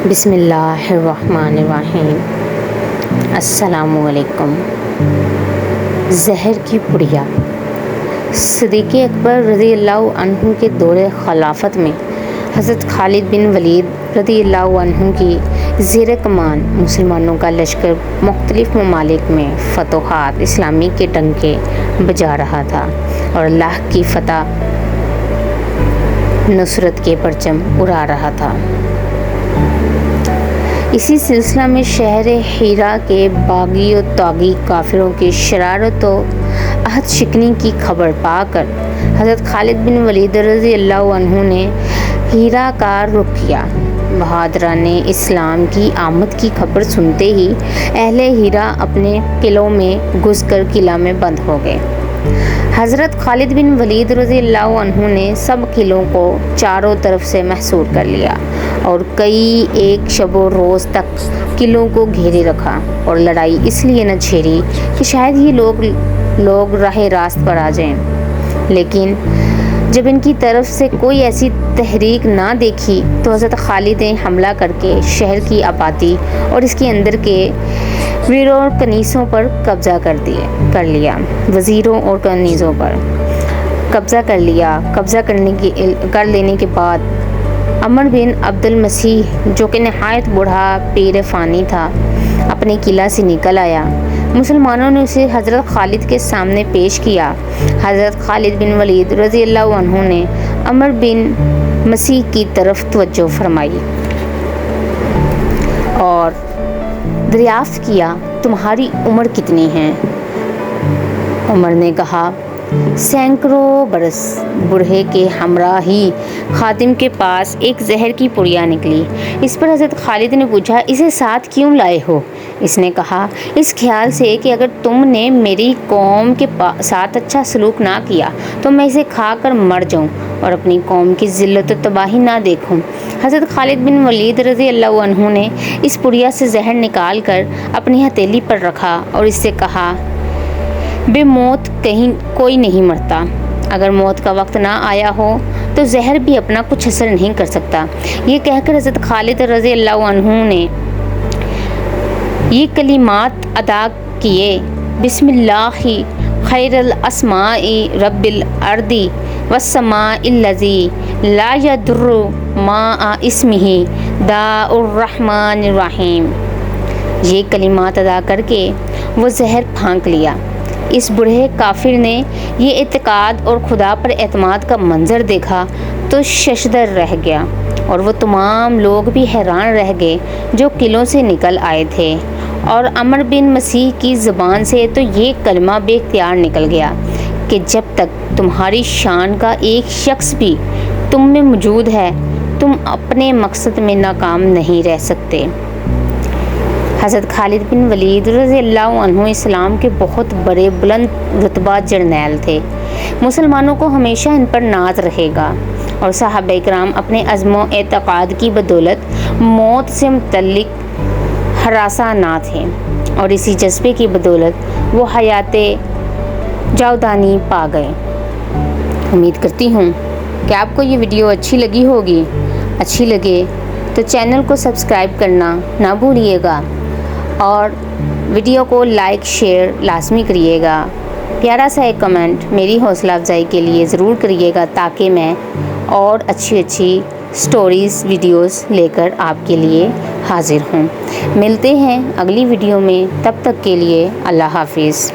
بسم اللہ الرحمن الرحیم۔ السلام علیکم۔ زہر کی پڑیا۔ صدیق اکبر رضی اللہ عنہ کے دور خلافت میں حضرت خالد بن ولید رضی اللہ عنہ کی زیر کمان مسلمانوں کا لشکر مختلف ممالک میں فتوحات اسلامی کے ڈنکے بجا رہا تھا اور اللہ کی فتح نصرت کے پرچم اڑا رہا تھا۔ اسی سلسلہ میں شہر ہیرا کے باغی و طاغی کافروں کی شرارت و عہد شکنی کی خبر پا کر حضرت خالد بن ولید رضی اللہ عنہ نے ہیرا کا رخ کیا۔ بہادران اسلام کی آمد کی خبر سنتے ہی اہل ہیرا اپنے قلعوں میں گھس کر قلعہ میں بند ہو گئے۔ حضرت خالد بن ولید رضی اللہ عنہ نے سب قلعوں کو چاروں طرف سے محصور کر لیا اور کئی ایک شب و روز تک قلعوں کو گھیرے رکھا اور لڑائی اس لیے نہ چھیڑی کہ شاید یہ لوگ راہ راست پر آ جائیں، لیکن جب ان کی طرف سے کوئی ایسی تحریک نہ دیکھی تو حضرت خالد نے حملہ کر کے شہر کی آبادی اور اس کے اندر کے ویروں اور کنیسوں پر قبضہ کر لیا۔ وزیروں اور کنیزوں پر قبضہ کر لینے کے بعد عمر بن عبد المسیح، جو کہ نہایت بوڑھا پیر فانی تھا، اپنے قلعہ سے نکل آیا۔ مسلمانوں نے اسے حضرت خالد کے سامنے پیش کیا۔ حضرت خالد بن ولید رضی اللہ عنہ نے عمر بن مسیح کی طرف توجہ فرمائی اور دریافت کیا، تمہاری عمر کتنی ہے؟ عمر نے کہا، سینکڑوں برس۔ بوڑھے کے ہمراہ ہی خادم کے پاس ایک زہر کی پڑیا نکلی۔ اس پر حضرت خالد نے پوچھا، اسے ساتھ کیوں لائے ہو؟ اس نے کہا، اس خیال سے کہ اگر تم نے میری قوم کے ساتھ اچھا سلوک نہ کیا تو میں اسے کھا کر مر جاؤں اور اپنی قوم کی ذلت و تباہی نہ دیکھوں۔ حضرت خالد بن ولید رضی اللہ عنہ نے اس پڑیا سے زہر نکال کر اپنی ہتھیلی پر رکھا اور اس سے کہا، بے موت کہیں کوئی نہیں مرتا۔ اگر موت کا وقت نہ آیا ہو تو زہر بھی اپنا کچھ اثر نہیں کر سکتا۔ یہ کہہ کر حضرت خالد رضی اللہ عنہ نے یہ کلمات ادا کیے، بسم اللہ خیر الاسماء رب الارض والسماء الذی لا یضر مع اسمہ داء الرحمن الرحیم۔ یہ کلمات ادا کر کے وہ زہر پھانک لیا۔ اس بوڑھے کافر نے یہ اعتقاد اور خدا پر اعتماد کا منظر دیکھا تو ششدر رہ گیا اور وہ تمام لوگ بھی حیران رہ گئے جو قلعوں سے نکل آئے تھے، اور عمر بن مسیح کی زبان سے تو یہ کلمہ بے اختیار نکل گیا کہ جب تک تمہاری شان کا ایک شخص بھی تم میں موجود ہے تم اپنے مقصد میں ناکام نہیں رہ سکتے۔ حضرت خالد بن ولید رضی اللہ عنہ اسلام کے بہت بڑے بلند رتبہ جرنیل تھے۔ مسلمانوں کو ہمیشہ ان پر ناز رہے گا، اور صحابہ کرام اپنے عزم و اعتقاد کی بدولت موت سے متعلق ہراساں نہ تھے، اور اسی جذبے کی بدولت وہ حیات جاودانی پا گئے۔ امید کرتی ہوں کہ آپ کو یہ ویڈیو اچھی لگی ہوگی۔ اچھی لگے تو چینل کو سبسکرائب کرنا نہ بھولیے گا اور ویڈیو کو لائک شیئر لازمی کریے گا۔ پیارا سا ایک کمنٹ میری حوصلہ افزائی کے لیے ضرور کریے گا تاکہ میں اور اچھی سٹوریز ویڈیوز لے کر آپ کے لیے حاضر ہوں۔ ملتے ہیں اگلی ویڈیو میں، تب تک کے لیے اللہ حافظ۔